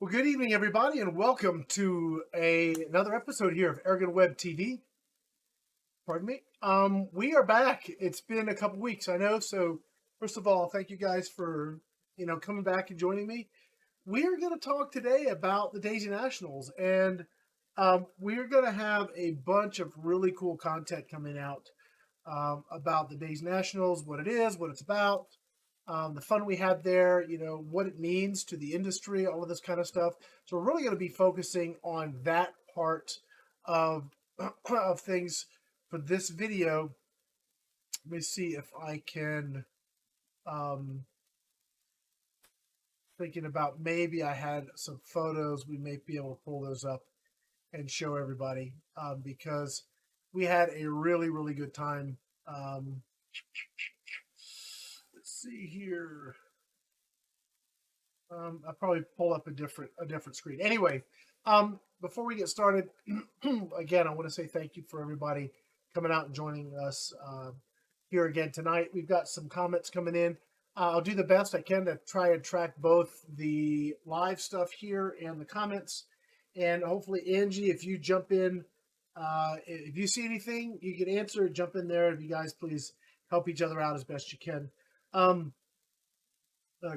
Well, good evening, everybody, and welcome to another episode here of AirgunWebTV. Pardon me. We are back. It's been a couple weeks, I know. So, first of all, thank you guys for coming back and joining me. We are going to talk today about the Daisy Nationals, and we're going to have a bunch of really cool content coming out about the Daisy Nationals, what it is, what it's about, the fun we had there, what it means to the industry, all of this kind of stuff. So we're really going to be focusing on that part of of things for this video. Let me see if I can. Thinking about maybe I had some photos. We may be able to pull those up and show everybody because we had a really good time. Let's see here. I'll probably pull up a different screen. Anyway, before we get started, again, I want to say thank you for everybody coming out and joining us here again tonight. We've got some comments coming in. I'll do the best I can to try and track both the live stuff here and the comments. And hopefully, Angie, if you jump in, if you see anything, you can answer. Jump in there. If you guys please help each other out as best you can.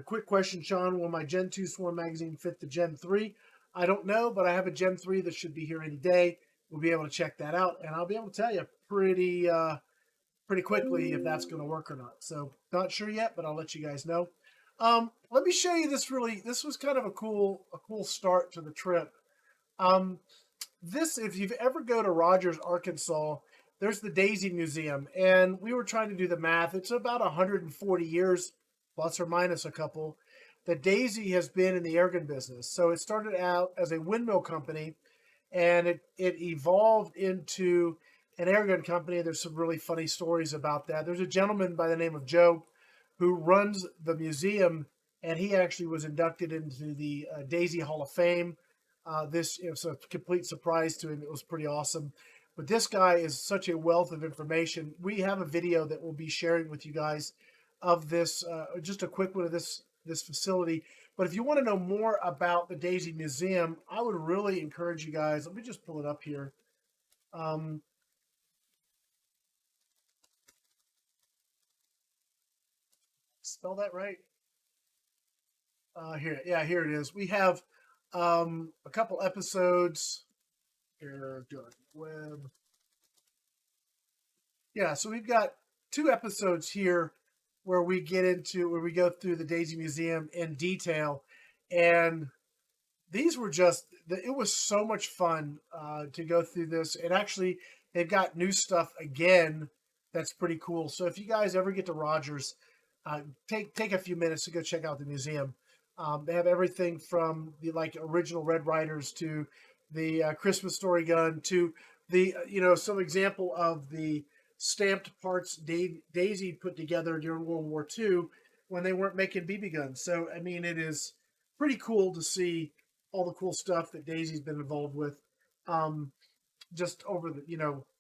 Quick question, Sean. Will my Gen 2 Swarm magazine fit the Gen 3? I don't know, but I have a Gen 3 that should be here any day. We'll be able to check that out, and I'll be able to tell you pretty quickly if that's going to work or not. So not sure yet, but I'll let you guys know. Let me show you this. This was kind of a cool start to the trip. This, if you've ever go to Rogers, Arkansas, there's the Daisy Museum, and we were trying to do the math. It's about 140 years, plus or minus a couple, that Daisy has been in the airgun business. So it started out as a windmill company, and it evolved into an airgun company. There's some really funny stories about that. There's a gentleman by the name of Joe who runs the museum, and he actually was inducted into the Daisy Hall of Fame. This was a complete surprise to him. It was pretty awesome. But this guy is such a wealth of information. We have a video that we'll be sharing with you guys of this, just a quick one of this facility. But if you want to know more about the Daisy Museum, I would really encourage you guys. Let me just pull it up here. Spell that right? Here it is. We have a couple episodes. AirgunWeb. Yeah, so we've got 2 episodes here where we go through the Daisy Museum in detail, and these were it was so much fun to go through this. And actually, they've got new stuff again that's pretty cool. So if you guys ever get to Rogers, take a few minutes to go check out the museum. They have everything from the original Red Riders to the Christmas Story gun to the some example of the stamped parts Daisy put together during World War II when they weren't making BB guns. So I mean, it is pretty cool to see all the cool stuff that Daisy's been involved with. Just over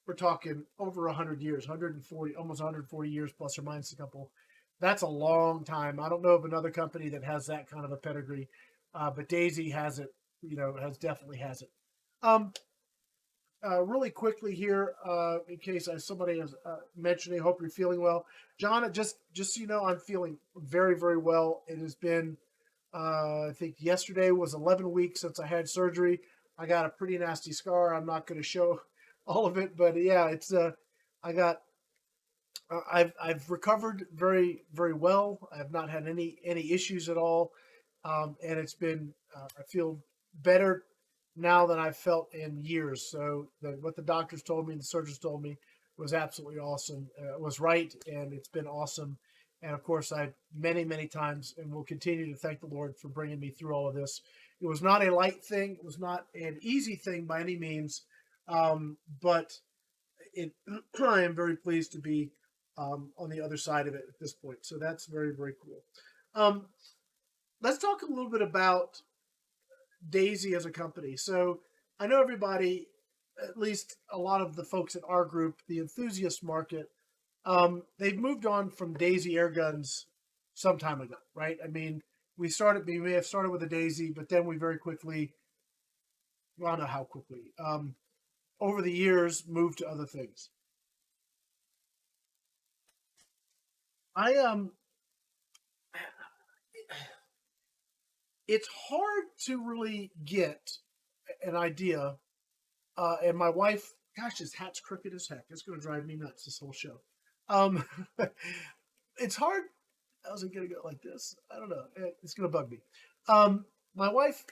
we're talking over 100 years, 140, almost 140 years plus or minus a couple. That's a long time. I don't know of another company that has that kind of a pedigree, but Daisy has it. Definitely has it. Really quickly here, in case somebody has mentioned, I hope you're feeling well, John. Just so you know, I'm feeling very well. It has been, I think yesterday was 11 weeks since I had surgery. I got a pretty nasty scar. I'm not going to show all of it, but yeah, it's I've recovered very well. I have not had any issues at all, and it's been I feel better now than I've felt in years. So what the doctors told me and the surgeons told me was absolutely awesome. It was right, and it's been awesome. And of course, I many times and will continue to thank the Lord for bringing me through all of this. It was not a light thing. It was not an easy thing by any means, but I am very pleased to be on the other side of it at this point. So that's very cool. Let's talk a little bit about Daisy as a company. So I know everybody, at least a lot of the folks in our group, the enthusiast market, they've moved on from Daisy air guns some time ago, right? I mean, we may have started with a daisy, but then we very quickly, well, I don't know how quickly, over the years moved to other things. I it's hard to really get an idea. And my wife, gosh, his hat's crooked as heck. It's going to drive me nuts this whole show. Um, it's hard. How's it going to go like this? I don't know. It's going to bug me. My wife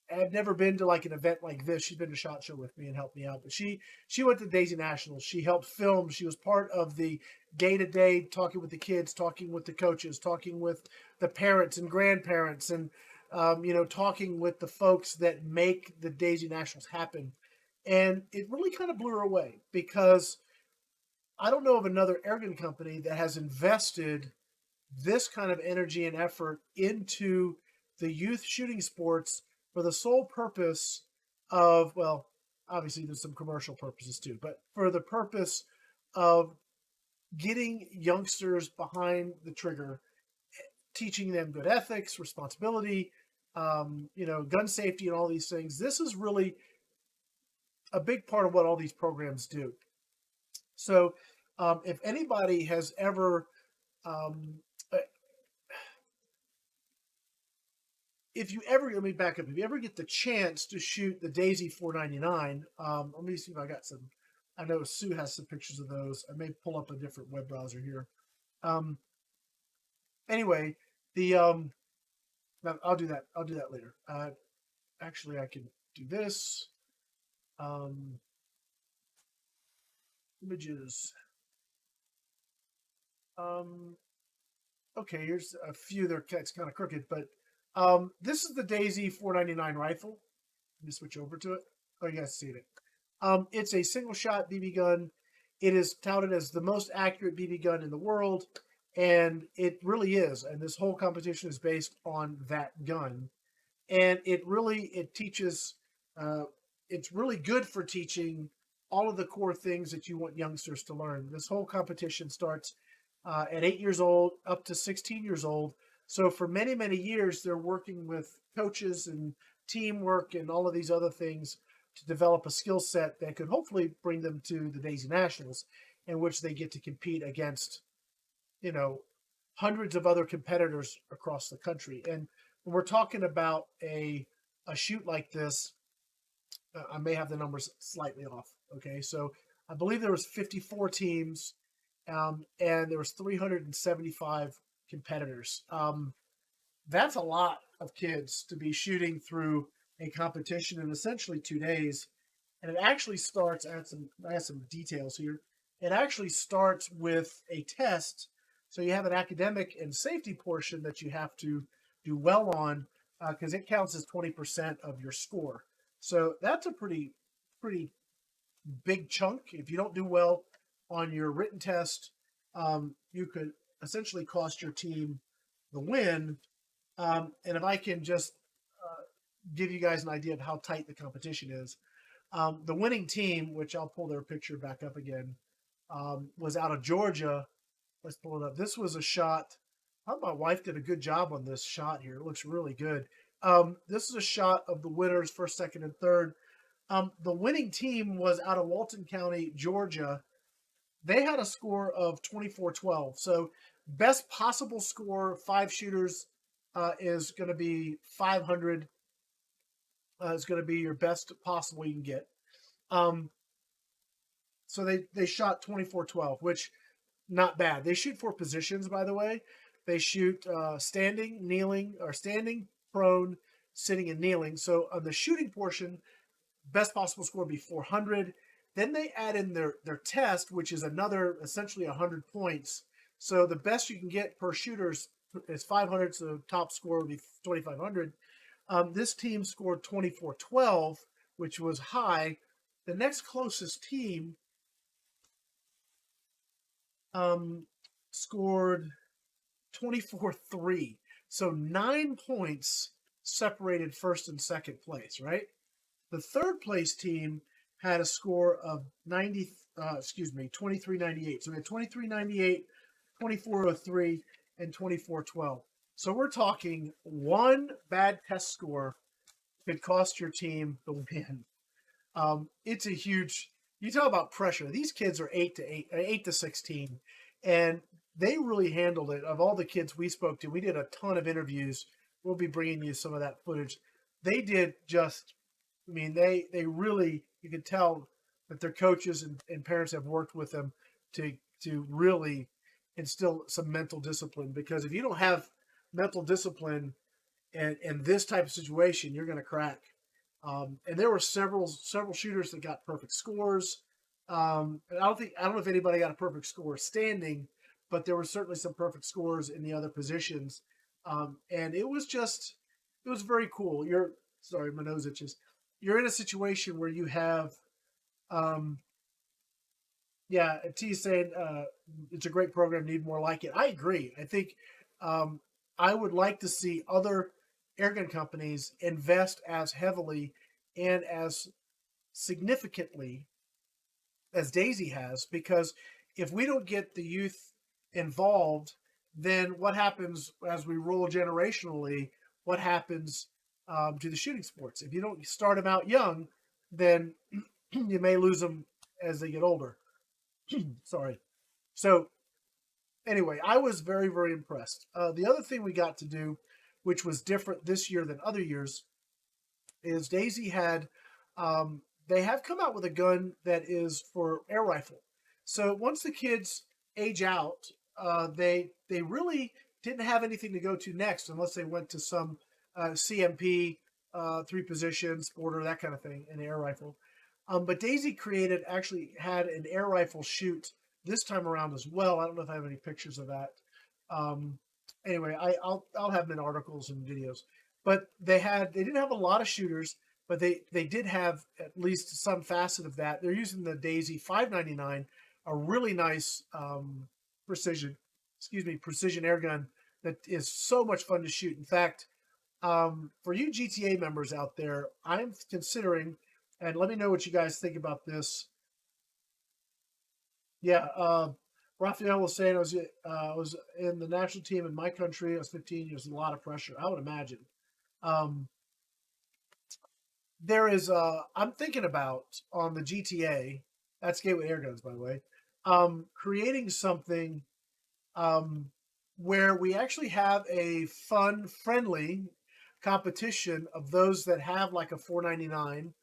had never been to like an event like this. She's been to SHOT Show with me and helped me out. But she went to Daisy Nationals. She helped film. She was part of the day-to-day, talking with the kids, talking with the coaches, talking with the parents and grandparents, and talking with the folks that make the Daisy Nationals happen. And it really kind of blew her away, because I don't know of another airgun company that has invested this kind of energy and effort into the youth shooting sports for the sole purpose of, well, obviously there's some commercial purposes too, but for the purpose of getting youngsters behind the trigger, teaching them good ethics, responsibility, gun safety, and all these things. This is really a big part of what all these programs do. So, if anybody has ever, let me back up. If you ever get the chance to shoot the Daisy 499, let me see if I got some. I know Sue has some pictures of those. I may pull up a different web browser here. Anyway, I'll do that. I'll do that later. Actually, I can do this. Images. Okay, here's a few. It's kind of crooked, but this is the Daisy 499 rifle. Let me switch over to it. Oh, you guys see it. It's a single shot BB gun. It is touted as the most accurate BB gun in the world, and it really is. And this whole competition is based on that gun. And it teaches, it's really good for teaching all of the core things that you want youngsters to learn. This whole competition starts at 8 years old up to 16 years old. So for many, many years, they're working with coaches and teamwork and all of these other things to develop a skill set that could hopefully bring them to the Daisy Nationals, in which they get to compete against, hundreds of other competitors across the country. And when we're talking about a shoot like this, I may have the numbers slightly off. Okay, so I believe there was 54 teams, and there was 375 competitors. That's a lot of kids to be shooting through a competition in essentially 2 days. And it actually starts, I have some details here. It actually starts with a test. So you have an academic and safety portion that you have to do well on, because it counts as 20% of your score. So that's a pretty big chunk. If you don't do well on your written test, you could essentially cost your team the win. And if I can just give you guys an idea of how tight the competition is, the winning team, which I'll pull their picture back up again, was out of Georgia. Let's pull it up. This was a shot. I thought my wife did a good job on this shot here. It looks really good. This is a shot of the winners, first, second, and third. The winning team was out of Walton County, Georgia. They had a score of 24-12. So best possible score, 5 shooters, is going to be 500. Is going to be your best possible you can get. So they shot 24-12, which not bad. They shoot 4 positions, by the way. They shoot standing, kneeling, or standing, prone, sitting, and kneeling. So on the shooting portion, best possible score would be 400. Then they add in their test, which is another essentially 100 points. So the best you can get per shooter is 500. So the top score would be 2,500. This team scored 24-12, which was high. The next closest team scored 24-3. So 9 points separated first and second place, right? The third place team had a score of 2398. So we had 2398, 2403, and 2412. So we're talking one bad test score could cost your team the win. It's a huge. You talk about pressure. These kids are 8 to 16, and they really handled it. Of all the kids we spoke to, we did a ton of interviews. We'll be bringing you some of that footage. They did just. I mean, they really. You could tell that their coaches and parents have worked with them to really instill some mental discipline. Because if you don't have mental discipline and in this type of situation, you're going to crack. And there were several shooters that got perfect scores. I don't know if anybody got a perfect score standing, but there were certainly some perfect scores in the other positions. And it was very cool. Sorry, my nose itches. You're in a situation where you have, um, yeah, T saying it's a great program, need more like it. I agree. I think um, I would like to see other airgun companies invest as heavily and as significantly as Daisy has, because if we don't get the youth involved, then what happens as we roll generationally? What happens to the shooting sports? If you don't start them out young, then you may lose them as they get older. Sorry. So anyway, I was very, very impressed. The other thing we got to do, which was different this year than other years, is Daisy had, they have come out with a gun that is for air rifle. So once the kids age out, they really didn't have anything to go to next unless they went to some CMP, three positions, border, that kind of thing, an air rifle. But Daisy actually had an air rifle shoot this time around as well. I don't know if I have any pictures of that. Um, anyway, I'll have them in articles and videos. But they didn't have a lot of shooters, but they did have at least some facet of that. They're using the Daisy 599, a really nice precision air gun that is so much fun to shoot. In fact, for you GTA members out there, I'm considering, and let me know what you guys think about this. Yeah, Raphael was saying I was in the national team in my country. I was 15. There's a lot of pressure, I would imagine. Um, I'm thinking about on the GTA. That's Gateway Airguns, by the way. Creating something um, where we actually have a fun, friendly competition of those that have like a 499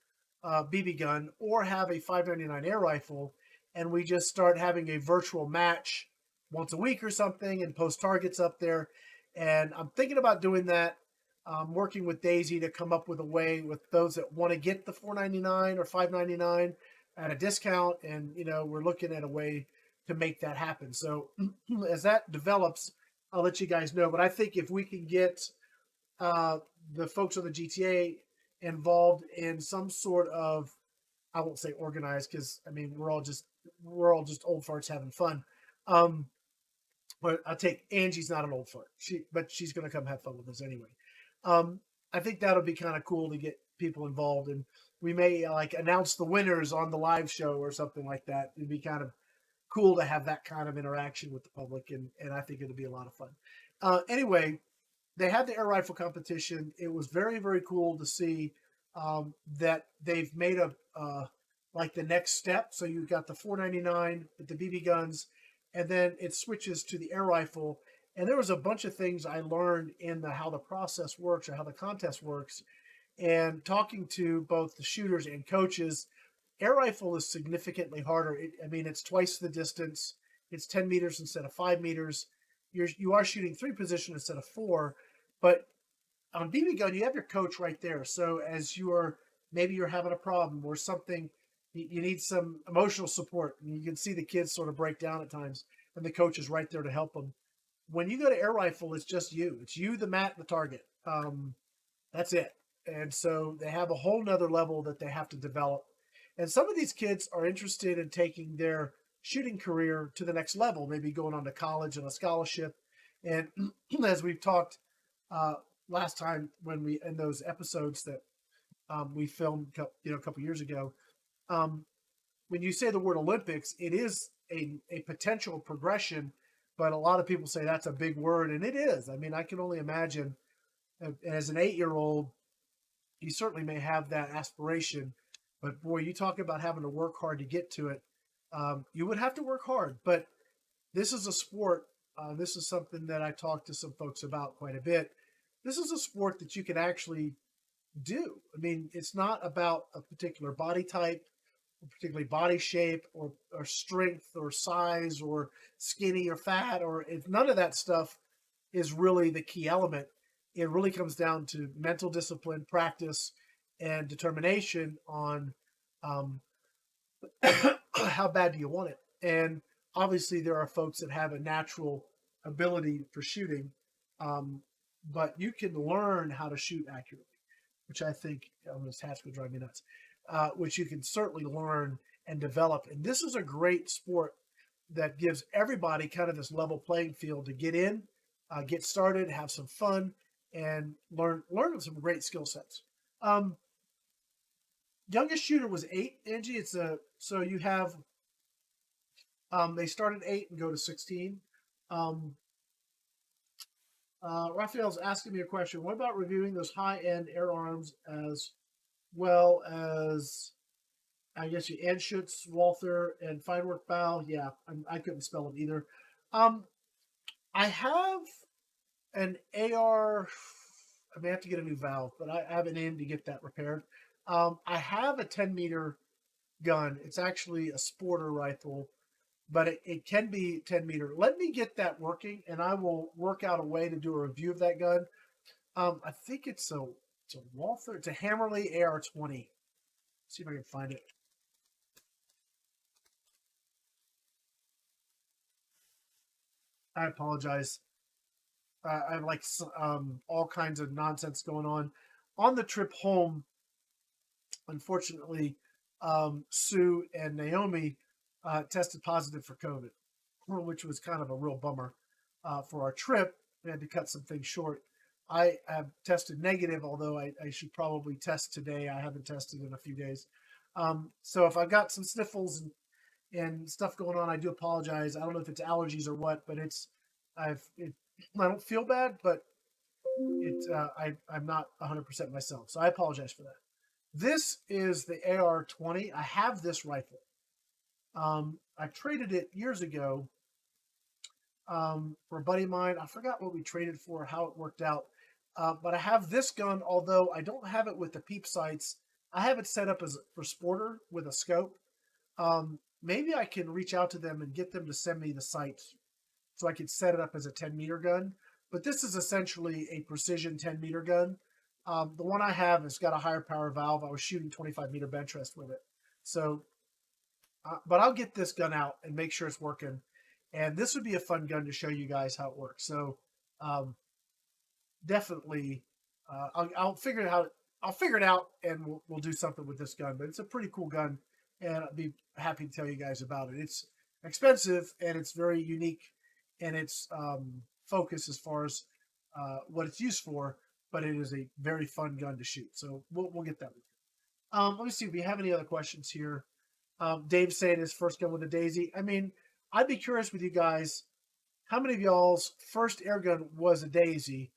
BB gun or have a 599 air rifle, and we just start having a virtual match once a week or something and post targets up there. And I'm thinking about doing that. Working with Daisy to come up with a way with those that want to get the 499 or 599 at a discount, and we're looking at a way to make that happen. So as that develops, I'll let you guys know. But I think if we can get the folks on the GTA involved in some sort of, I won't say organized, because I mean we're all just old farts having fun. But I'll take Angie's not an old fart. But she's gonna come have fun with us anyway. I think that'll be kind of cool to get people involved, and we may like announce the winners on the live show or something like that. It'd be kind of cool to have that kind of interaction with the public, and I think it'll be a lot of fun. Anyway, they had the air rifle competition. It was very, very cool to see that they've made a like the next step. So you've got the 499 with the BB guns, and then it switches to the air rifle. And there was a bunch of things I learned in how the process works or how the contest works. And talking to both the shooters and coaches, air rifle is significantly harder. It's twice the distance. It's 10 meters instead of 5 meters. You are shooting three position instead of four, but on BB gun you have your coach right there. So as maybe you're having a problem or something, you need some emotional support, and you can see the kids sort of break down at times, and the coach is right there to help them. When you go to air rifle, it's just you. It's you, the mat, and the target. That's it. And so they have a whole nother level that they have to develop. And some of these kids are interested in taking their shooting career to the next level, maybe going on to college on a scholarship. And as we've talked last time in those episodes that we filmed, a couple years ago, when you say the word Olympics, it is a potential progression, but a lot of people say that's a big word, and it is. I mean, I can only imagine as an 8-year-old, you certainly may have that aspiration, but boy, you talk about having to work hard to get to it. You would have to work hard, but this is a sport. This is something that I talk to some folks about quite a bit. This is a sport that you can actually do. I mean, it's not about a particular body type, particularly body shape or strength or size or skinny or fat, or if none of that stuff is really the key element. It really comes down to mental discipline, practice, and determination on um, how bad do you want it. And obviously, there are folks that have a natural ability for shooting, um, but you can learn how to shoot accurately, which I think, oh, this hat's going to drive me nuts, which you can certainly learn and develop. And this is a great sport that gives everybody kind of this level playing field to get in, get started, have some fun, and learn some great skill sets. Um, Youngest shooter was 8, Angie. It's a so you have they start at 8 and go to 16. Um, Raphael's asking me a question. What about reviewing those high-end air arms as well as, I guess, you Anschutz, Walther, and Finework Bow? Yeah, I couldn't spell them either. I have an AR. I may have to get a new valve, but I have an in to get that repaired. I have a 10-meter gun. It's actually a sporter rifle, but it can be 10-meter. Let me get that working, and I will work out a way to do a review of that gun. I think it's a Walther. It's a Hammerly AR-20. See if I can find it. I apologize. I have like all kinds of nonsense going on. On the trip home, unfortunately, Sue and Naomi tested positive for COVID, which was kind of a real bummer for our trip. We had to cut some things short. I have tested negative, although I should probably test today. I haven't tested in a few days. So if I've got some sniffles and stuff going on, I do apologize. I don't know if it's allergies or what, but I don't feel bad, but I'm not 100% myself. So I apologize for that. This is the AR-20. I have this rifle. I traded it years ago for a buddy of mine. I forgot what we traded for, how it worked out. But I have this gun, although I don't have it with the peep sights. I have it set up as for sporter with a scope. Maybe I can reach out to them and get them to send me the sights so I could set it up as a 10-meter gun. But this is essentially a precision 10-meter gun. The one I have has got a higher power valve. I was shooting 25-meter bench rest with it. So, but I'll get this gun out and make sure it's working. And this would be a fun gun to show you guys how it works. So, definitely, I'll figure it out. I'll figure it out, and we'll do something with this gun. But it's a pretty cool gun, and I'll be happy to tell you guys about it. It's expensive, and it's very unique in its focus as far as what it's used for. But it is a very fun gun to shoot. So we'll get that. Let me see if we have any other questions here. Dave saying his first gun with a Daisy. I mean, I'd be curious with you guys, how many of y'all's first air gun was a Daisy?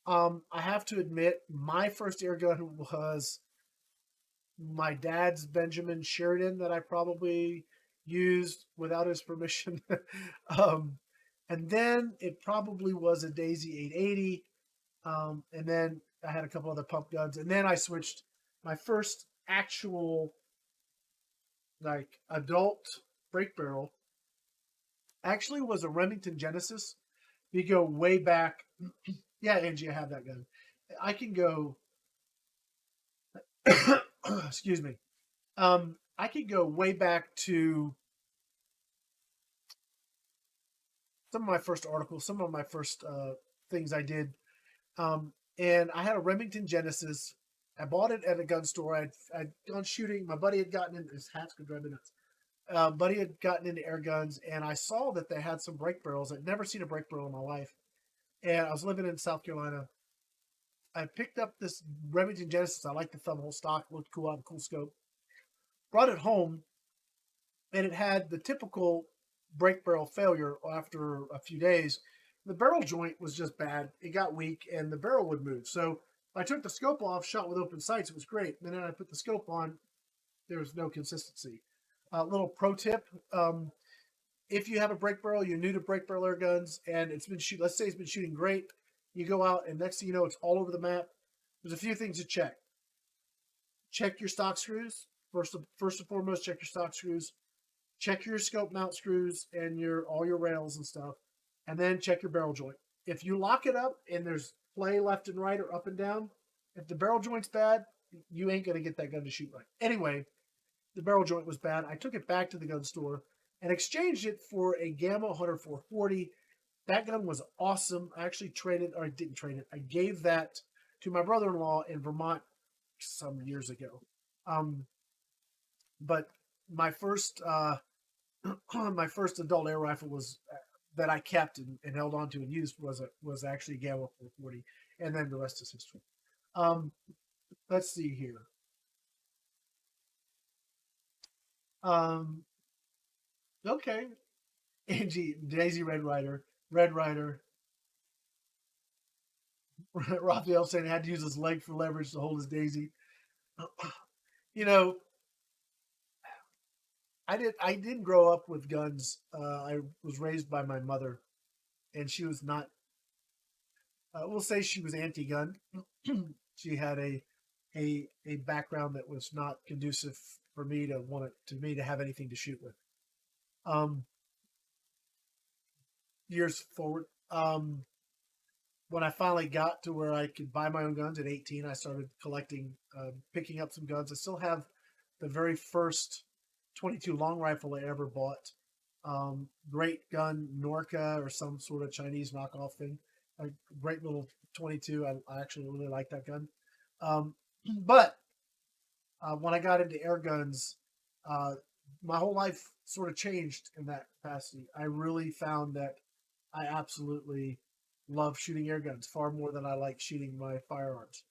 I have to admit, my first air gun was my dad's Benjamin Sheridan that I probably used without his permission. And then it probably was a Daisy 880. And then I had a couple other pump guns. And then I switched. My first actual, like, adult break barrel actually was a Remington Genesis. You go way back. Yeah, Angie, I have that gun. I can go, excuse me. I can go way back to some of my first articles, some of my first things I did. And I had a Remington Genesis. I bought it at a gun store. I'd gone shooting. My buddy had gotten into his hats could drive me nuts. Buddy had gotten into air guns, and I saw that they had some break barrels. I'd never seen a break barrel in my life. And I was living in South Carolina. I picked up this Remington Genesis. I liked the thumbhole stock. Looked cool. Had a cool scope. Brought it home, and it had the typical brake barrel failure after a few days. The barrel joint was just bad. It got weak and the barrel would move. So I took the scope off, shot with open sights. It was great. And then I put the scope on. There was no consistency. Little pro tip. If you have a brake barrel, you're new to brake barrel air guns, and it's been let's say it's been shooting great. You go out, and next thing you know, it's all over the map. There's a few things to check. Check your stock screws. First and foremost, check your stock screws. Check your scope mount screws and all your rails and stuff, and then check your barrel joint. If you lock it up and there's play left and right or up and down, if the barrel joint's bad, you ain't gonna get that gun to shoot right. Anyway, the barrel joint was bad. I took it back to the gun store and exchanged it for a Gamma 10440. That gun was awesome. I actually I didn't trade it. I gave that to my brother-in-law in Vermont some years ago. But my first my first adult air rifle was that I kept and held on to and used was actually a Gamma 440, and then the rest is history. Let's see here. Okay. Angie, Daisy Red Rider. Raphael saying he had to use his leg for leverage to hold his Daisy. You know, I didn't grow up with guns. I was raised by my mother, and she was not. We'll say she was anti-gun. She had a background that was not conducive for me to have anything to shoot with. Years forward, when I finally got to where I could buy my own guns at 18, I started collecting, picking up some guns. I still have the very first 22 long rifle I ever bought. Great gun, Norca or some sort of Chinese knockoff thing. A great little 22. I actually really like that gun. But when I got into air guns, my whole life sort of changed in that capacity. I really found that I absolutely love shooting air guns far more than I like shooting my firearms.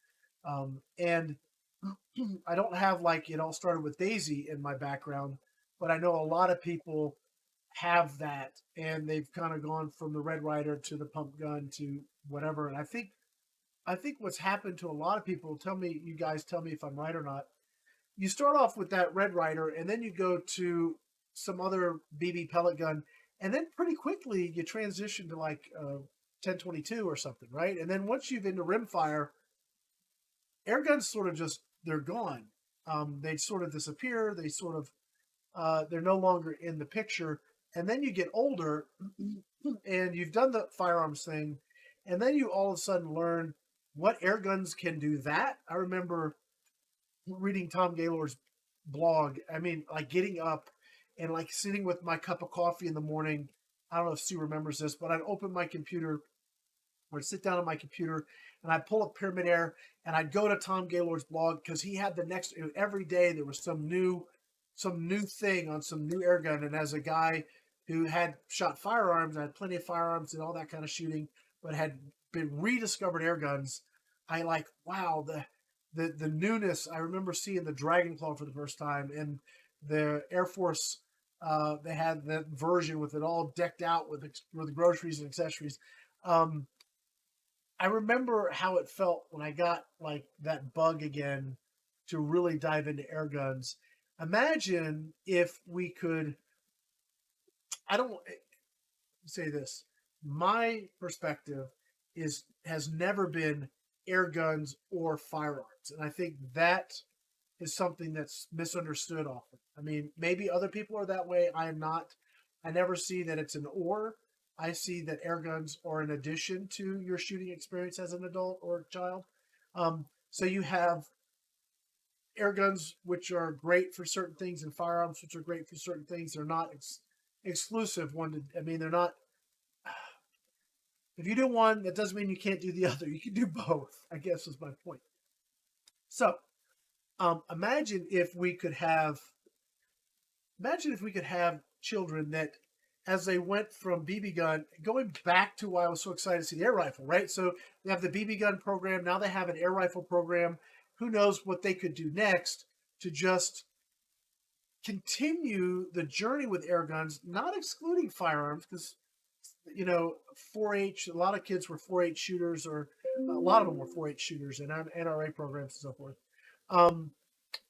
And I don't have like it all started with Daisy in my background, but I know a lot of people have that, and they've kind of gone from the Red Ryder to the pump gun to whatever. And I think what's happened to a lot of people, you guys tell me if I'm right or not. You start off with that Red Ryder, and then you go to some other BB pellet gun, and then pretty quickly you transition to like 1022 or something, right? And then once you've into rimfire, air guns sort of they're gone. They sort of disappear. They sort of they're no longer in the picture. And then you get older, and you've done the firearms thing, and then you all of a sudden learn what air guns can do that. I remember reading Tom Gaylord's blog. I mean, like getting up and like sitting with my cup of coffee in the morning. I don't know if Sue remembers this, but I'd open my computer or I'd sit down on my computer and I'd pull up Pyramid Air and I'd go to Tom Gaylord's blog because he had every day there was some new thing on some new air gun. And as a guy who had shot firearms, I had plenty of firearms and all that kind of shooting, but had been rediscovered air guns. I like, wow, the newness. I remember seeing the Dragon Claw for the first time, and the Air Force, they had that version with it all decked out with groceries and accessories. I remember how it felt when I got like that bug again to really dive into air guns. Imagine if we could, I don't say this, my perspective has never been air guns or firearms. And I think that is something that's misunderstood often. I mean, maybe other people are that way. I am not. I never see that it's an or. I see that air guns are an addition to your shooting experience as an adult or child. So you have air guns, which are great for certain things, and firearms, which are great for certain things. They're not exclusive. They're not. If you do one, that doesn't mean you can't do the other. You can do both, I guess is my point. So imagine if we could have children that, as they went from BB gun, going back to why I was so excited to see the air rifle, right? So they have the BB gun program. Now they have an air rifle program. Who knows what they could do next to just continue the journey with air guns, not excluding firearms, because 4-H. A lot of kids were 4-H shooters, or a lot of them were 4-H shooters, and NRA programs and so forth.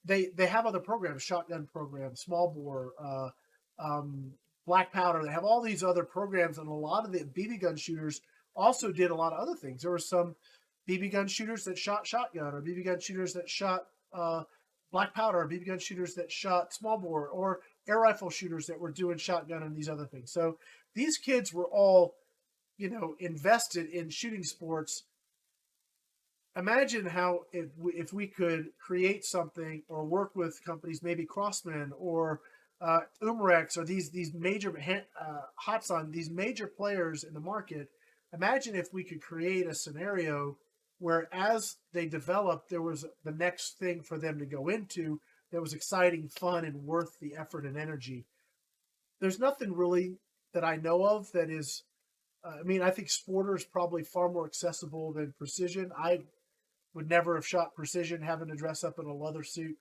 They have other programs, shotgun programs, small bore, black powder. They have all these other programs, and a lot of the BB gun shooters also did a lot of other things. There were some BB gun shooters that shot shotgun, or BB gun shooters that shot black powder, or BB gun shooters that shot small bore, or air rifle shooters that were doing shotgun and these other things. So these kids were all, invested in shooting sports. Imagine how if we could create something or work with companies, maybe Crossman or Umrex, or these major Hotsun, these major players in the market. Imagine if we could create a scenario where, as they developed, there was the next thing for them to go into that was exciting, fun, and worth the effort and energy. There's nothing really that I know of that is, I think Sporter is probably far more accessible than Precision. I would never have shot Precision having to dress up in a leather suit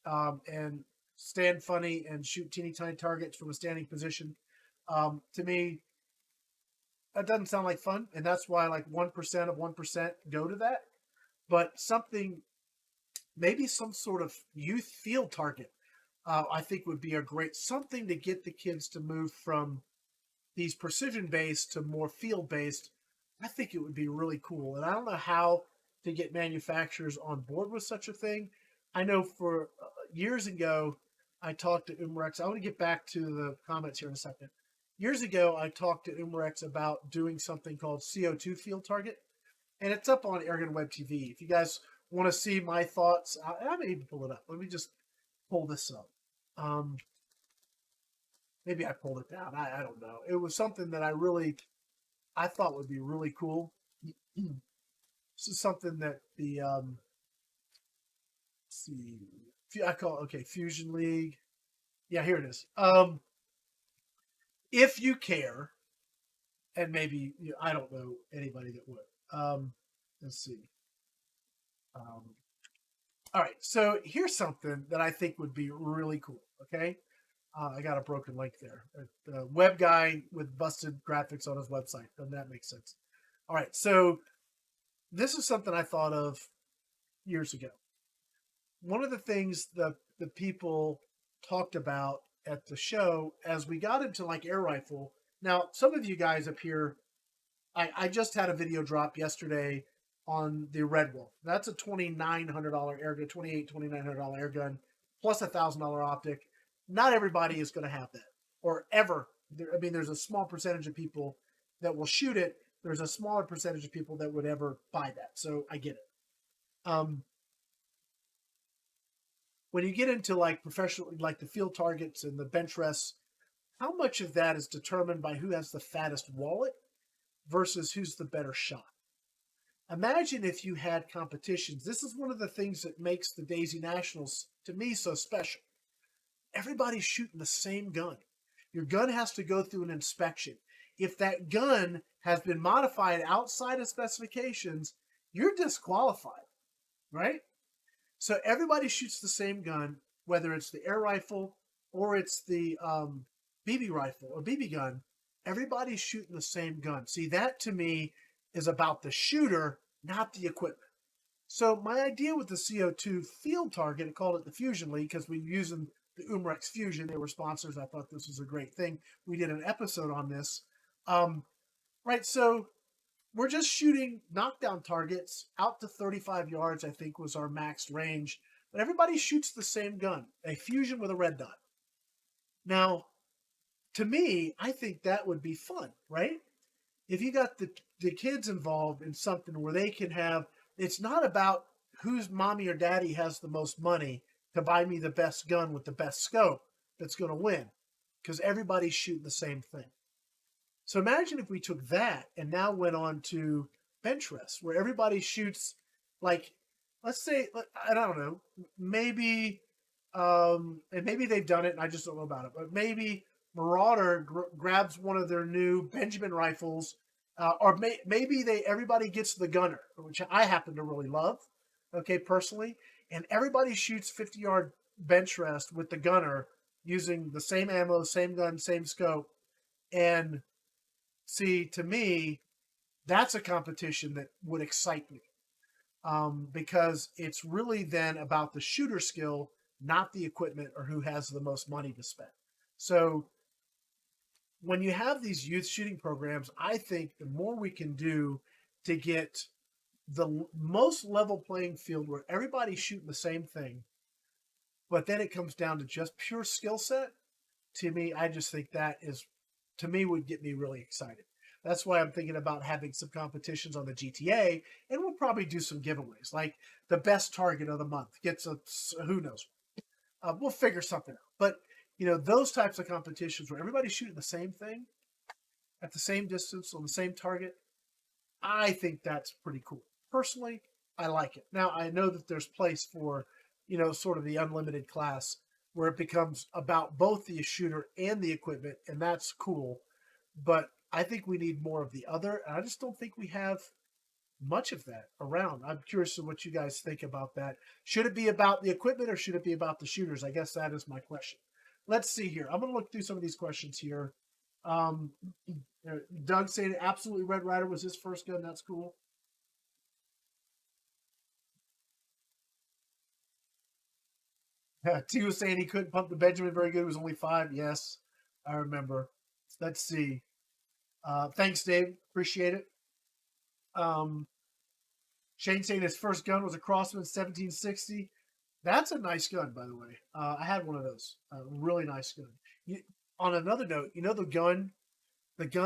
and stand funny and shoot teeny tiny targets from a standing position. To me, that doesn't sound like fun, and that's why like 1% of 1% go to that. But maybe some sort of youth field target, I think would be a great something to get the kids to move from these precision-based to more field-based. I think it would be really cool, and I don't know how to get manufacturers on board with such a thing. I know for years ago, I talked to Umrex. I want to get back to the comments here in a second. Years ago, I talked to Umrex about doing something called CO2 field target, and it's up on AirgunWebTV. If you guys want to see my thoughts, I may even pull it up. Let me just pull this up. Maybe I pulled it down. I don't know. It was something that I thought would be really cool. This is something that the let's see, I call Fusion League. Yeah, here it is. If you care, and maybe I don't know anybody that would. Let's see. All right, so here's something that I think would be really cool. Okay, I got a broken link there. The web guy with busted graphics on his website. Doesn't that make sense? All right, so this is something I thought of years ago. One of the things that the people talked about at the show as we got into like air rifle. Now, some of you guys up here, I just had a video drop yesterday on the Red Wolf. That's a $2,900 air gun, $2,900 air gun, plus $1,000 optic. Not everybody is going to have that, or ever. There's a small percentage of people that will shoot it. There's a smaller percentage of people that would ever buy that. So I get it. When you get into like professional, like the field targets and the bench rests, how much of that is determined by who has the fattest wallet versus who's the better shot? Imagine if you had competitions. This is one of the things that makes the Daisy Nationals, to me, so special. Everybody's shooting the same gun. Your gun has to go through an inspection. If that gun has been modified outside of specifications, you're disqualified, right? So everybody shoots the same gun, whether it's the air rifle or it's the BB rifle or BB gun. Everybody's shooting the same gun. See, that to me is about the shooter, not the equipment. So my idea with the CO2 field target, I called it the Fusion League because we're using the Umrex Fusion. They were sponsors. I thought this was a great thing. We did an episode on this. Right, so we're just shooting knockdown targets out to 35 yards, I think was our max range. But everybody shoots the same gun, a Fusion with a red dot. Now, to me, I think that would be fun, right? If you got the kids involved in something where they can have, it's not about whose mommy or daddy has the most money to buy me the best gun with the best scope that's going to win, because everybody's shooting the same thing. So imagine if we took that and now went on to bench rest, where everybody shoots, like, let's say, I don't know, maybe, and maybe they've done it and I just don't know about it, but maybe Marauder grabs one of their new Benjamin rifles, or maybe everybody gets the gunner, which I happen to really love, okay, personally, and everybody shoots 50-yard bench rest with the gunner using the same ammo, same gun, same scope. And see, to me, that's a competition that would excite me, because it's really then about the shooter skill, not the equipment or who has the most money to spend. So when you have these youth shooting programs, I think the more we can do to get the most level playing field where everybody's shooting the same thing, but then it comes down to just pure skill set, to me, I just think that is, to me, would get me really excited. That's why I'm thinking about having some competitions on the GTA, and we'll probably do some giveaways, like the best target of the month gets a, who knows. We'll figure something out. But, those types of competitions where everybody's shooting the same thing at the same distance on the same target, I think that's pretty cool. Personally, I like it. Now, I know that there's place for, sort of the unlimited class where it becomes about both the shooter and the equipment, and that's cool. But I think we need more of the other, and I just don't think we have much of that around. I'm curious of what you guys think about that. Should it be about the equipment or should it be about the shooters? I guess that is my question. Let's see here. I'm going to look through some of these questions here. Um, Doug saying absolutely Red Ryder was his first gun. That's cool. T was saying he couldn't pump the Benjamin very good. It was only 5. Yes, I remember. Let's see. Thanks, Dave. Appreciate it. Shane saying his first gun was a Crossman 1760. That's a nice gun, by the way. I had one of those. A really nice gun. On another note, the gun.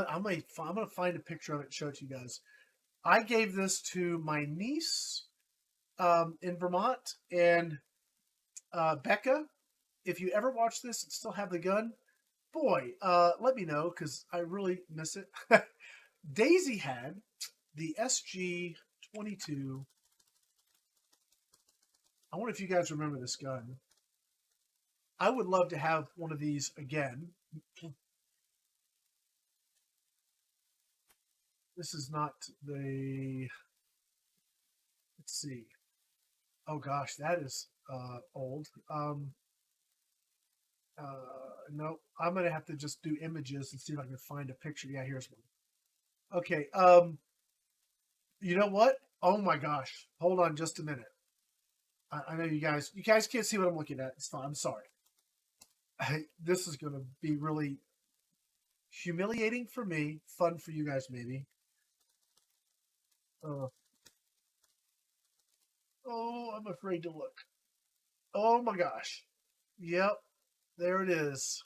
I'm gonna find a picture of it and show it to you guys. I gave this to my niece in Vermont, and Becca. If you ever watch this and still have the gun, boy, let me know because I really miss it. Daisy had the SG-22. I wonder if you guys remember this gun. I would love to have one of these again. This is not the, let's see. Oh gosh, that is old. No, I'm going to have to just do images and see if I can find a picture. Yeah, here's one. Okay. You know what? Oh my gosh. Hold on just a minute. I know you guys can't see what I'm looking at. It's fine. I'm sorry. This is going to be really humiliating for me, fun for you guys maybe. Oh, I'm afraid to look. Oh my gosh. Yep. There it is.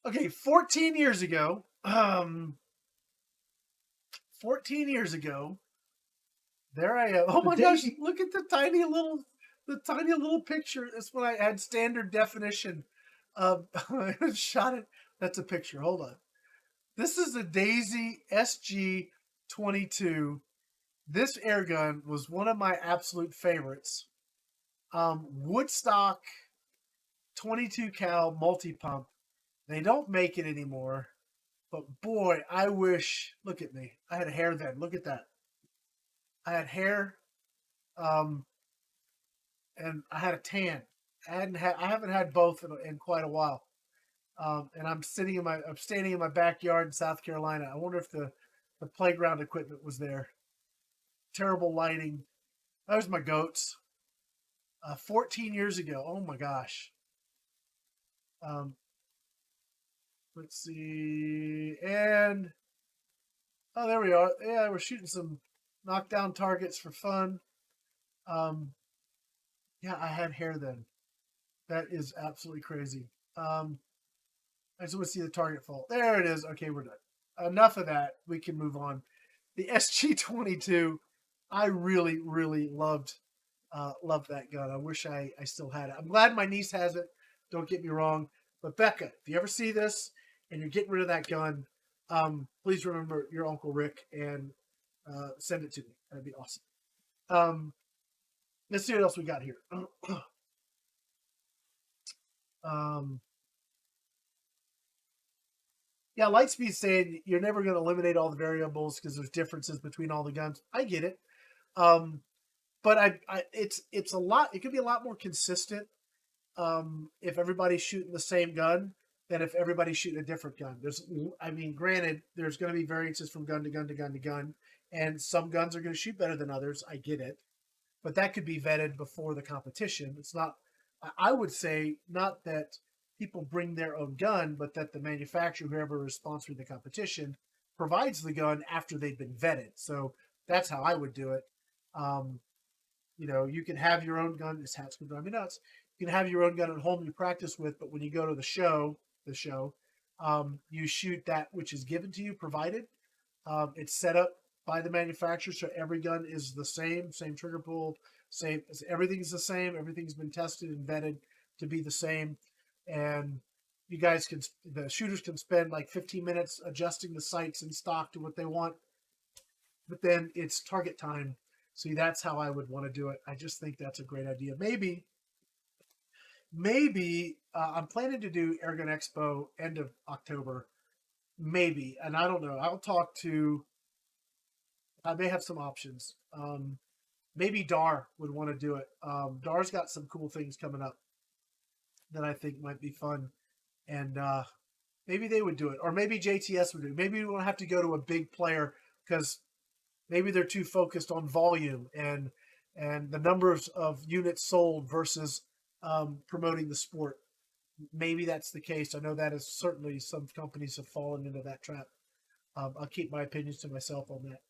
Okay, 14 years ago. 14 years ago. There I am. Oh my gosh, look at the tiny little picture. That's when I had standard definition. I shot it. That's a picture. Hold on. This is a Daisy SG-22. This air gun was one of my absolute favorites. Woodstock 22 cal multi-pump. They don't make it anymore. But boy, I wish, look at me. I had hair then. Look at that. I had hair, and I had a tan. I haven't had both in quite a while. And I'm standing in my backyard in South Carolina. I wonder if the playground equipment was there. Terrible lighting. Those my goats. 14 years ago. Oh my gosh. Let's see. And oh, there we are. Yeah, we're shooting some knockdown targets for fun. Yeah, I had hair then. That is absolutely crazy. I just want to see the target fall. There it is. Okay, we're done. Enough of that. We can move on. The SG-22, I really, really loved that gun. I wish I still had it. I'm glad my niece has it. Don't get me wrong. But Becca, if you ever see this and you're getting rid of that gun, please remember your Uncle Rick and send it to me. That'd be awesome. Let's see what else we got here. Yeah, Lightspeed saying you're never going to eliminate all the variables because there's differences between all the guns. I get it. But it's a lot. It could be a lot more consistent if everybody's shooting the same gun than if everybody's shooting a different gun. I mean, granted, there's going to be variances from gun to gun to gun to gun, and some guns are going to shoot better than others. I get it, but that could be vetted before the competition. It's not. I would say not that people bring their own gun, but that the manufacturer, whoever is sponsoring the competition, provides the gun after they've been vetted. So that's how I would do it. Um, you can have your own gun. This hat's gonna drive me nuts. You can have your own gun at home you practice with, but when you go to the show, you shoot that which is given to you, provided. It's set up by the manufacturer, so every gun is the same trigger pull, same. Everything's the same. Everything's been tested and vetted to be the same, and the shooters can spend like 15 minutes adjusting the sights in stock to what they want, but then it's target time. See, that's how I would want to do it. I just think that's a great idea. Maybe I'm planning to do Airgun Expo end of October. Maybe, and I don't know. I'll talk to. I may have some options. Maybe Dar would want to do it. Dar's got some cool things coming up that I think might be fun, and maybe they would do it, or maybe JTS would do it. Maybe we won't have to go to a big player because maybe they're too focused on volume and the number of units sold versus promoting the sport. Maybe that's the case. I know that is certainly some companies have fallen into that trap. I'll keep my opinions to myself on that.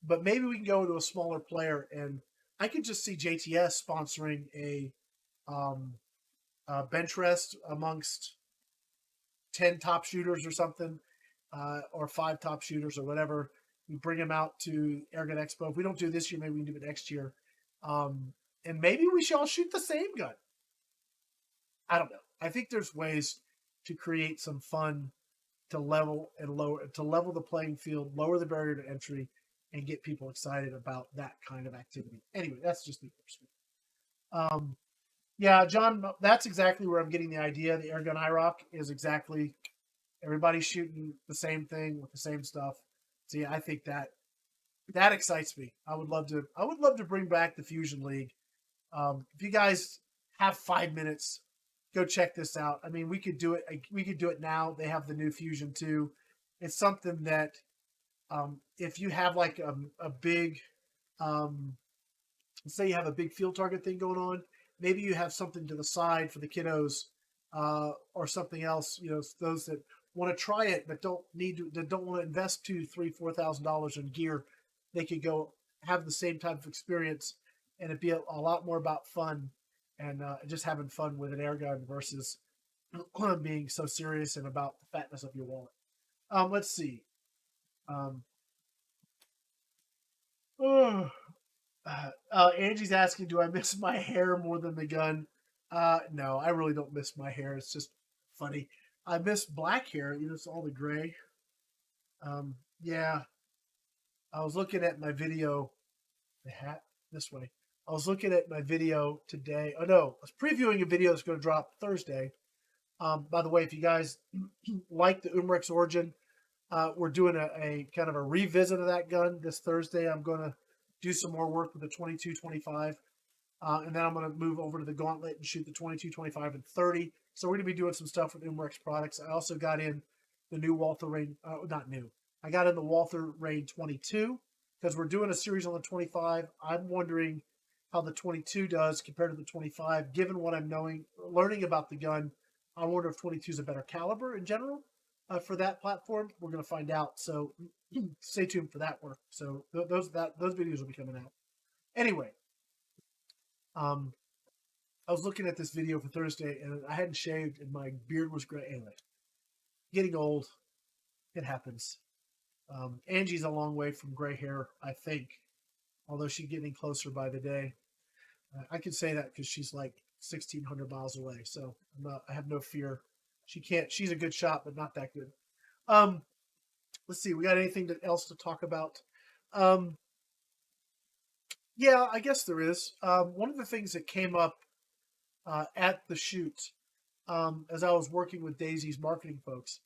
But maybe we can go to a smaller player, and I could just see JTS sponsoring a bench rest amongst 10 top shooters or something, or 5 top shooters or whatever. We bring them out to Airgun Expo. If we don't do it this year, maybe we can do it next year. And maybe we should all shoot the same gun. I don't know. I think there's ways to create some fun to level the playing field, lower the barrier to entry, and get people excited about that kind of activity. Anyway, that's just the perspective. Yeah, John, that's exactly where I'm getting the idea. The Airgun IROC is exactly everybody's shooting the same thing with the same stuff. See, I think that excites me. I would love to bring back the Fusion League. If you guys have 5 minutes, go check this out. I mean, we could do it. We could do it now. They have the new Fusion 2. It's something that if you have like a big, say you have a big field target thing going on, maybe you have something to the side for the kiddos or something else. Those that want to try it but don't want to invest $2,000, $3,000, $4,000 in gear, they could go have the same type of experience, and it'd be a lot more about fun and just having fun with an air gun versus being so serious and about the fatness of your wallet. Let's see. Angie's asking, do I miss my hair more than the gun? No, I really don't miss my hair. It's just funny. I miss black hair. It's all the gray. Yeah. I was looking at my video. The hat this way. I was looking at my video today. Oh no, I was previewing a video that's going to drop Thursday. By the way, if you guys like the Umrex Origin, we're doing a kind of a revisit of that gun this Thursday. I'm going to do some more work with the 22-25. And then I'm going to move over to the Gauntlet and shoot the 22, 25, and 30. So we're going to be doing some stuff with Umrex products. I also got in the new Walther Rain, not new. I got in the Walther Rain 22 because we're doing a series on the 25. I'm wondering how the 22 does compared to the 25. Given what I'm learning about the gun, I wonder if 22 is a better caliber in general for that platform. We're going to find out. So stay tuned for that work. So those videos will be coming out. Anyway. I was looking at this video for Thursday, and I hadn't shaved, and my beard was gray. Anyway, getting old, it happens. Angie's a long way from gray hair, I think, although she's getting closer by the day. I can say that because she's like 1,600 miles away, so I have no fear. She's a good shot, but not that good. Let's see, we got anything else to talk about? Yeah, I guess there is. One of the things that came up at the shoot as I was working with Daisy's marketing folks,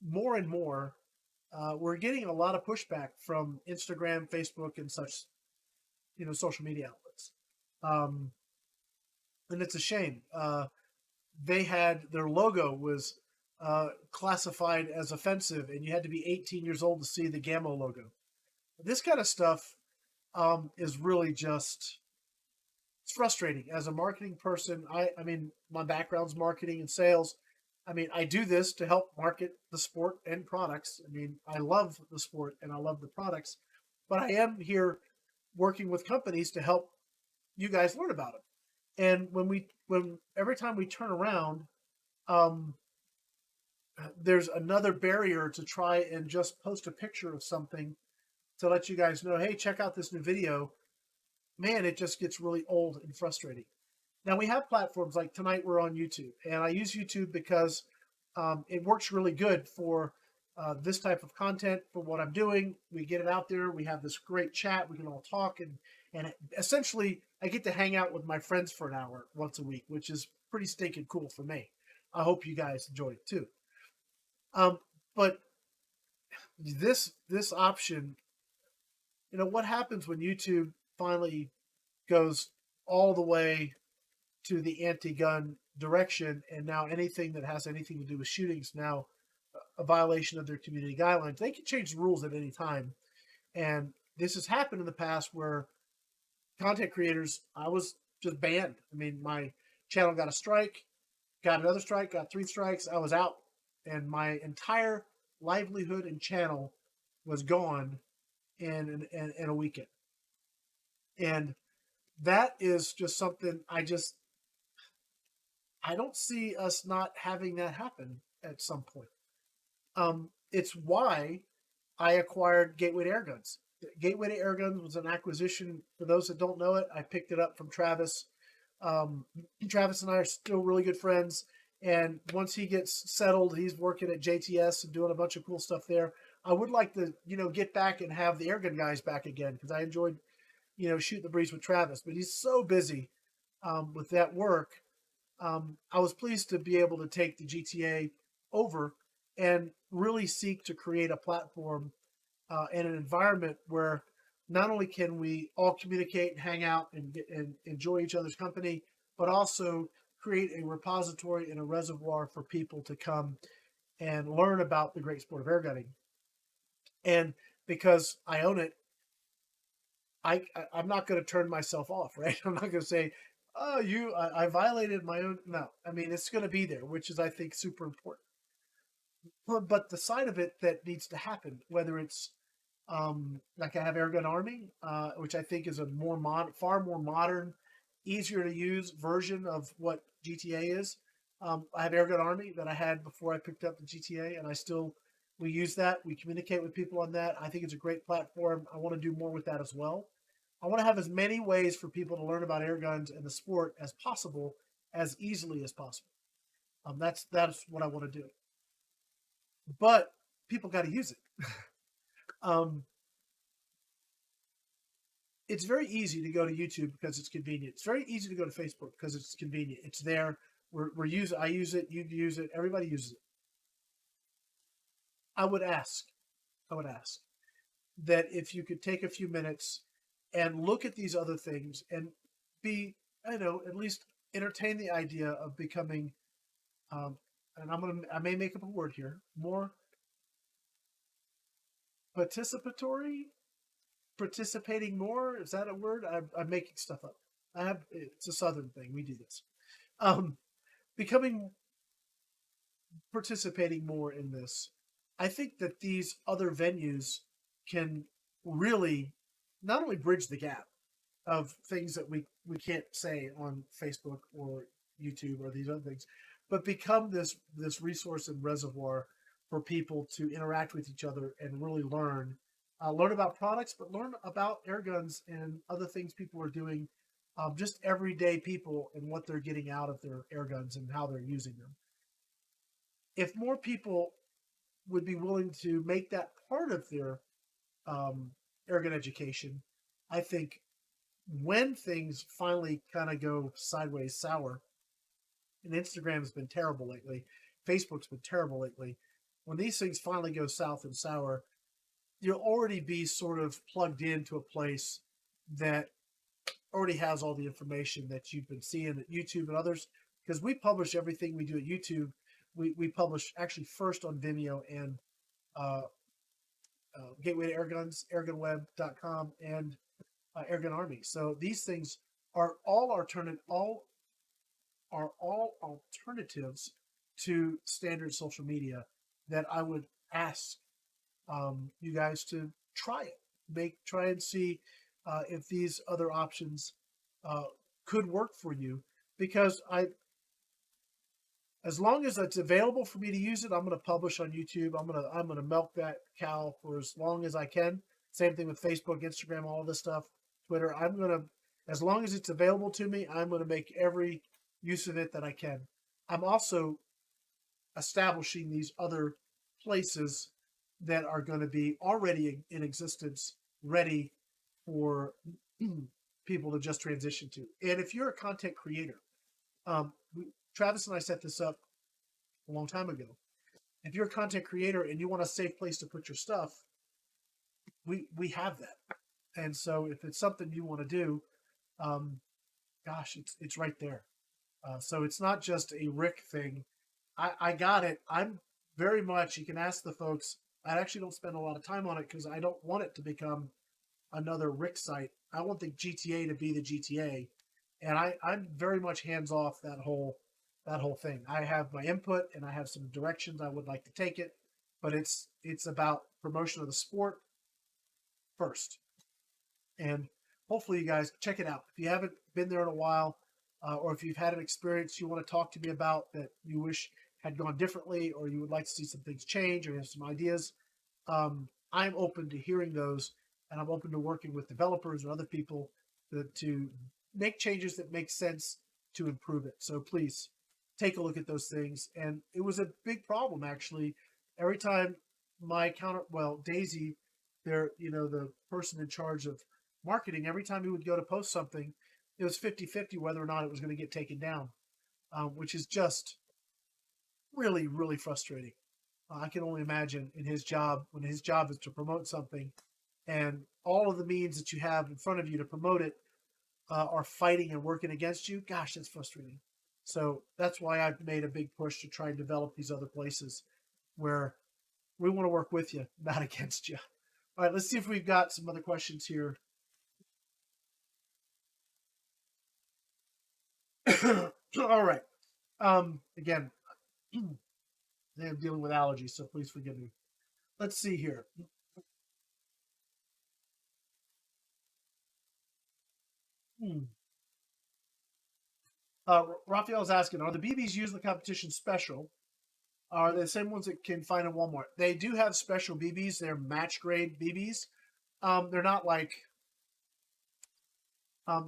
more and more, we're getting a lot of pushback from Instagram, Facebook, and such, social media outlets. and it's a shame. They had their logo was classified as offensive, and you had to be 18 years old to see the Gamma logo. This kind of stuff is really just it's frustrating. As a marketing person, I mean, my background's marketing and sales. I mean, I do this to help market the sport and products. I mean, I love the sport and I love the products, but I am here working with companies to help you guys learn about them. And when every time we turn around, um, there's another barrier to try and just post a picture of something to let you guys know, hey, check out this new video. Man, it just gets really old and frustrating. Now we have platforms like tonight we're on YouTube, and I use YouTube because it works really good for this type of content for what I'm doing. We get it out there. We have this great chat. We can all talk, and essentially I get to hang out with my friends for an hour once a week, which is pretty stinking cool for me. I hope you guys enjoy it too. But this option, what happens when YouTube finally goes all the way to the anti-gun direction, and now anything that has anything to do with shootings now a violation of their community guidelines. They can change the rules at any time, and this has happened in the past where content creators, I was just banned. I mean, my channel got a strike, got another strike, got 3 strikes. I was out, and my entire livelihood and channel was gone in a weekend. And that is just something I don't see us not having that happen at some point. It's why I acquired Gateway to Airguns. Gateway to Airguns was an acquisition. For those that don't know it, I picked it up from Travis. Travis and I are still really good friends. And once he gets settled, he's working at JTS and doing a bunch of cool stuff there. I would like to, get back and have the Airgun guys back again because I enjoyed, shooting the breeze with Travis. But he's so busy with that work. I was pleased to be able to take the GTA over and really seek to create a platform and an environment where not only can we all communicate and hang out and enjoy each other's company, but also create a repository and a reservoir for people to come and learn about the great sport of airgunning. And because I own it, I'm not going to turn myself off, right? I'm not going to say, oh, I violated my own. No, I mean, it's going to be there, which is, I think, super important. But the side of it that needs to happen, whether it's like I have Airgun Army, which I think is a far more modern, easier to use version of what GTA is. I have Airgun Army that I had before I picked up the GTA, and we use that. We communicate with people on that. I think it's a great platform. I want to do more with that as well. I want to have as many ways for people to learn about air guns and the sport as possible, as easily as possible. That's what I want to do. But people got to use it. It's very easy to go to YouTube because it's convenient. It's very easy to go to Facebook because it's convenient. It's there. I use it. You use it. Everybody uses it. I would ask that if you could take a few minutes and look at these other things and be, at least entertain the idea of becoming, and I may make up a word here, more participating more. Is that a word? I'm making stuff up. It's a Southern thing. We do this. Participating more in this. I think that these other venues can really not only bridge the gap of things that we can't say on Facebook or YouTube or these other things, but become this resource and reservoir for people to interact with each other and really learn about products, but learn about air guns and other things people are doing, just everyday people and what they're getting out of their air guns and how they're using them. If more people would be willing to make that part of their airgun education, I think when things finally kind of go sideways sour, and Instagram's been terrible lately, Facebook's been terrible lately, when these things finally go south and sour, you'll already be sort of plugged into a place that already has all the information that you've been seeing at YouTube and others, because we publish everything we do at YouTube. We publish actually first on Vimeo and uh, Gateway to Airguns, AirgunWeb.com, and Airgun Army. So these things are all all alternatives to standard social media that I would ask you guys to try it. Try and see if these other options uh, could work for you. Because as long as it's available for me to use it, I'm going to publish on YouTube. I'm gonna milk that cow for as long as I can. Same thing with Facebook, Instagram, all this stuff, Twitter. As long as it's available to me, I'm gonna make every use of it that I can. I'm also establishing these other places that are going to be already in existence, ready for people to just transition to. And if you're a content creator, Travis and I set this up a long time ago. If you're a content creator and you want a safe place to put your stuff, we have that. And so if it's something you want to do, gosh, it's right there. So it's not just a Rick thing. I got it. I'm very much, you can ask the folks, I actually don't spend a lot of time on it because I don't want it to become another Rick site. I want the GTA to be the GTA. And I'm very much hands off that whole thing. I have my input and I have some directions I would like to take it, but it's about promotion of the sport first. And hopefully you guys check it out. If you haven't been there in a while, or if you've had an experience you want to talk to me about that you wish had gone differently, or you would like to see some things change, or you have some ideas, I'm open to hearing those, and I'm open to working with developers or other people to make changes that make sense to improve it. So please take a look at those things. And it was a big problem, actually. Every time Daisy, the person in charge of marketing, every time he would go to post something, it was 50-50 whether or not it was going to get taken down, which is just really, really frustrating. I can only imagine when his job is to promote something, and all of the means that you have in front of you to promote it are fighting and working against you. Gosh, that's frustrating. So that's why I've made a big push to try and develop these other places where we want to work with you, not against you. All right, let's see if we've got some other questions here. All right. Again, I'm dealing with allergies, so please forgive me. Let's see here. Raphael's asking, are the BBs used in the competition special? Are they the same ones that can find in Walmart? They do have special BBs. They're match grade BBs. They're not like,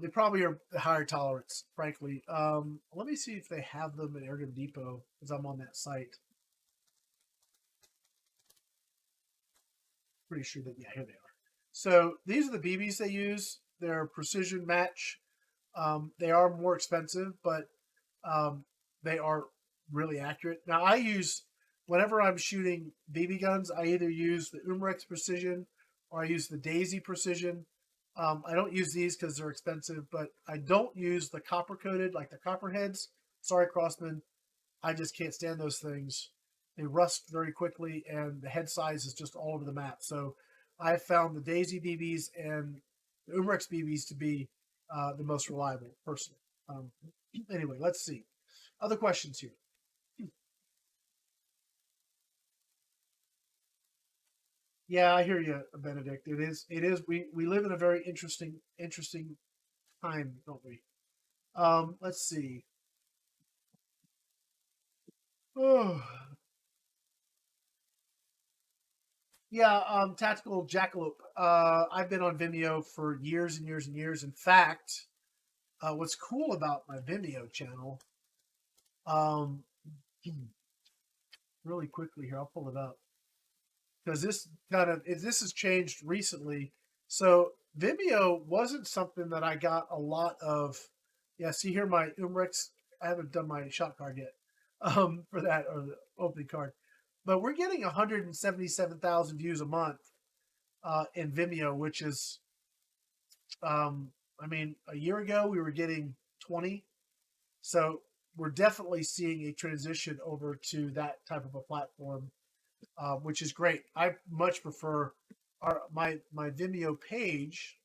they probably are higher tolerance, frankly. Let me see if they have them at Airgun Depot, because I'm on that site. Pretty sure that, yeah, here they are. So these are the BBs they use. They're precision match. They are more expensive, but they are really accurate. Now whenever I'm shooting BB guns, I either use the Umrex Precision or I use the Daisy Precision. I don't use these because they're expensive, but I don't use the copper coated, like the Copperheads. Sorry, Crossman. I just can't stand those things. They rust very quickly, and the head size is just all over the map. So I've found the Daisy BBs and the Umrex BBs to be the most reliable, personally. Anyway, let's see. Other questions here. Yeah, I hear you, Benedict. It is. We live in a very interesting time, don't we? Let's see. Oh, yeah, Tactical Jackalope. I've been on Vimeo for years and years and years. In fact, what's cool about my Vimeo channel, um, really quickly here, I'll pull it up, because this has changed recently. So Vimeo wasn't something that I got a lot of. Yeah, see here my Umrex. I haven't done my shot card yet for that, or the opening card, but we're getting 177,000 views a month in Vimeo, which is I mean, a year ago we were getting 20. So we're definitely seeing a transition over to that type of a platform, which is great. I much prefer my Vimeo page.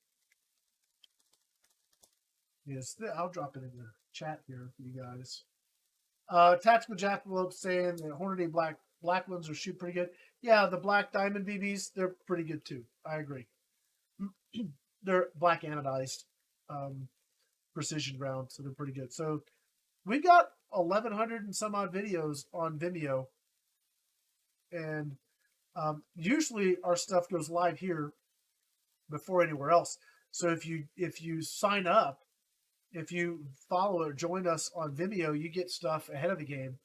Yes, I'll drop it in the chat here for you guys. Tactical Jackalope saying the Hornady black ones will shoot pretty good. Yeah, the black diamond BBs, they're pretty good too. I agree. They're black anodized precision rounds, so they're pretty good. So we got 1,100 and some odd videos on Vimeo, and usually our stuff goes live here before anywhere else. So if you sign up, if you follow or join us on Vimeo, you get stuff ahead of the game.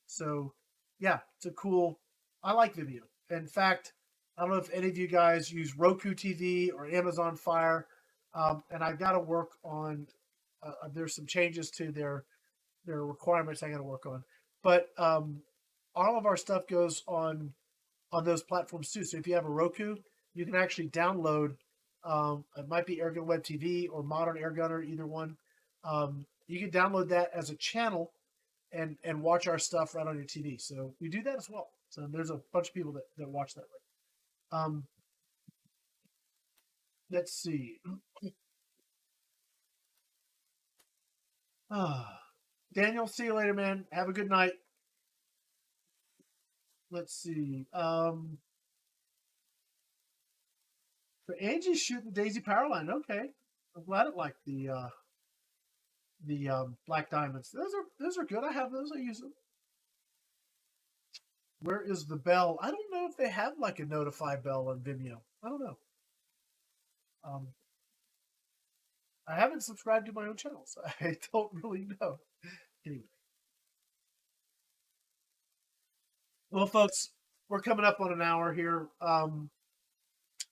So yeah, it's a cool. I like Vimeo. In fact, I don't know if any of you guys use Roku TV or Amazon Fire, and I've got to work on. There's some changes to their requirements I got to work on, but all of our stuff goes on those platforms too. So if you have a Roku, you can actually download. It might be AirgunWebTV or Modern Airgunner, either one. You can download that as a channel and watch our stuff right on your TV. So we do that as well. So there's a bunch of people that watch that way. Let's see. Daniel, see you later, man. Have a good night. Let's see. So Angie's shooting Daisy Powerline. Okay, I'm glad it liked the black diamonds. Those are good. I have those. I use them. Where is the bell? I don't know if they have like a notify bell on Vimeo. I don't know. I haven't subscribed to my own channel, so I don't really know. Anyway. Well, folks, we're coming up on an hour here.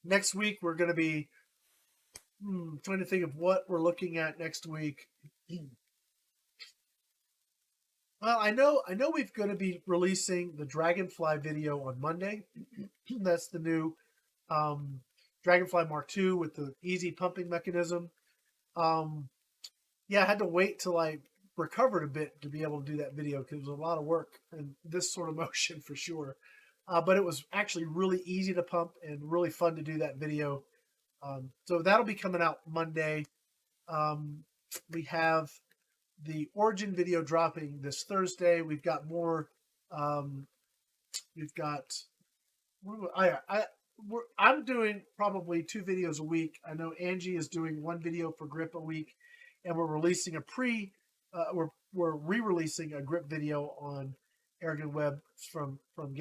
Next week, we're going to be trying to think of what we're looking at next week. Well, I know we're going to be releasing the Dragonfly video on Monday. That's the new Dragonfly Mark II with the easy pumping mechanism. Yeah, I had to wait till I recovered a bit to be able to do that video because it was a lot of work and this sort of motion for sure. But it was actually really easy to pump and really fun to do that video. So that'll be coming out Monday. We have the Origin video dropping this Thursday. We've got more. We've got. I'm doing probably 2 videos a week. I know Angie is doing 1 video for grip a week, and we're releasing we're re-releasing a grip video on AirgunWeb from from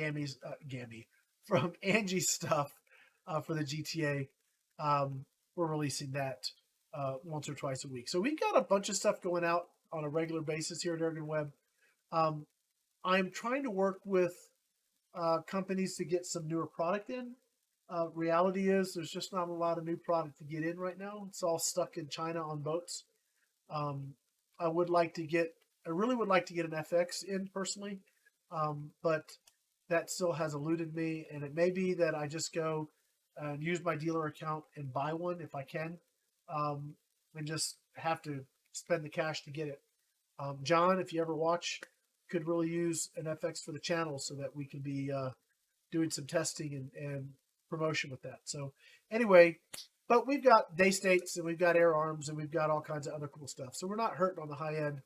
Angie's stuff for the GTA. We're releasing that once or twice a week. So we've got a bunch of stuff going out on a regular basis here at AirgunWeb. I'm trying to work with companies to get some newer product in. Reality is there's just not a lot of new product to get in right now. It's all stuck in China on boats. I really would like to get an FX in personally, but that still has eluded me. And it may be that I just go and use my dealer account and buy one if I can, and just have to spend the cash to get it. John, if you ever watch, could really use an FX for the channel so that we can be doing some testing and promotion with that. So anyway, but we've got day states and we've got air arms and we've got all kinds of other cool stuff. So we're not hurting on the high end.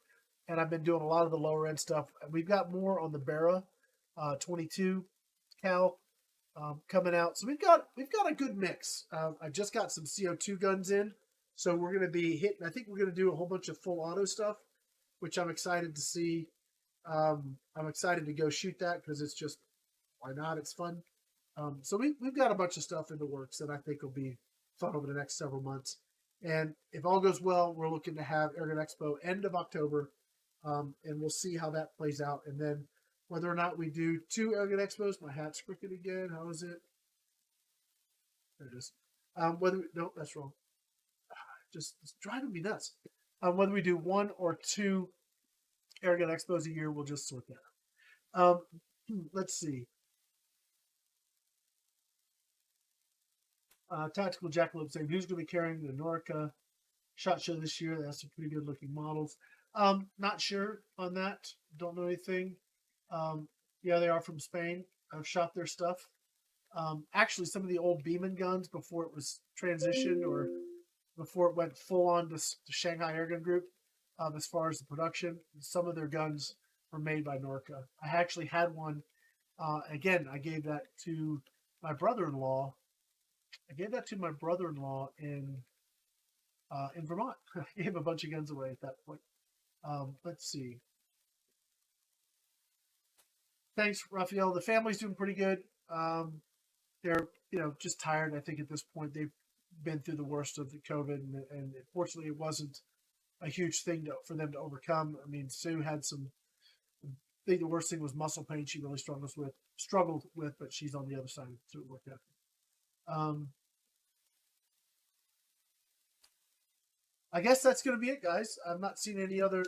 And I've been doing a lot of the lower end stuff. We've got more on the Barra 22 cal coming out. So we've got a good mix. I just got some CO2 guns in. So we're going to be hitting, I think we're going to do a whole bunch of full auto stuff, which I'm excited to see. I'm excited to go shoot that because it's just, why not? It's fun. So we've got a bunch of stuff in the works that I think will be fun over the next several months. And if all goes well, we're looking to have Airgun Expo end of October. And we'll see how that plays out. And then whether or not we do 2 Airgun Expos, my hat's crooked again. How is it? There it is. No, that's wrong. Just it's driving me nuts. Whether we do 1 or 2 Airgun Expos a year, we'll just sort that out. Let's see. Tactical Jackalope saying, who's going to be carrying the Norica SHOT Show this year. They have some pretty good looking models. Not sure on that. Don't know anything. Yeah, they are from Spain. I've shot their stuff. Actually, some of the old Beeman guns before it was transitioned or before it went full on to Shanghai Airgun Group. As far as the production, some of their guns were made by Norca. I actually had one. Again, I gave that to my brother-in-law. I gave that to my brother-in-law in Vermont. I gave a bunch of guns away at that point. Let's see. Thanks, Raphael. The family's doing pretty good. They're just tired. I think at this point they've been through the worst of the COVID, and fortunately it wasn't a huge thing for them to overcome. I mean, Sue had some. I think the worst thing was muscle pain. She really struggled with, but she's on the other side, so it worked out. I guess that's going to be it, guys. I'm not seeing any other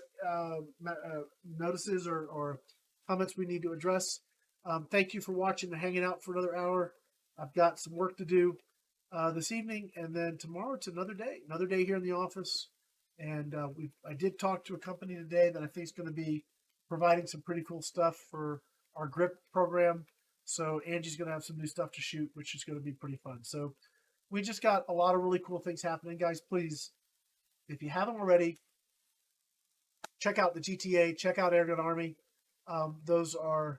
notices or comments we need to address. Thank you for watching and hanging out for another hour. I've got some work to do this evening, and then tomorrow it's another day here in the office. And I did talk to a company today that I think is going to be providing some pretty cool stuff for our grip program. So Angie's going to have some new stuff to shoot, which is going to be pretty fun. So we just got a lot of really cool things happening, guys. Please, if you haven't already, check out the GTA, check out Airgun Army. Those are,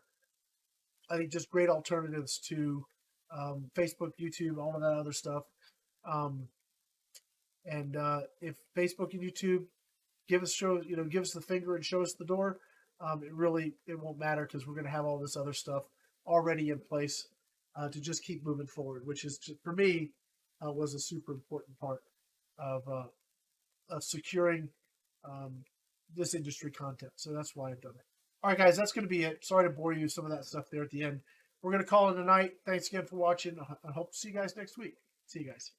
I think, just great alternatives to Facebook, YouTube, all of that other stuff. If Facebook and YouTube give us the finger and show us the door, it won't matter because we're going to have all this other stuff already in place to just keep moving forward, which is for me was a super important part of securing this industry content. So that's why I've done it. All right, guys, that's going to be it. Sorry to bore you with some of that stuff there at the end. We're going to call it a night. Thanks again for watching. I hope to see you guys next week. See you guys.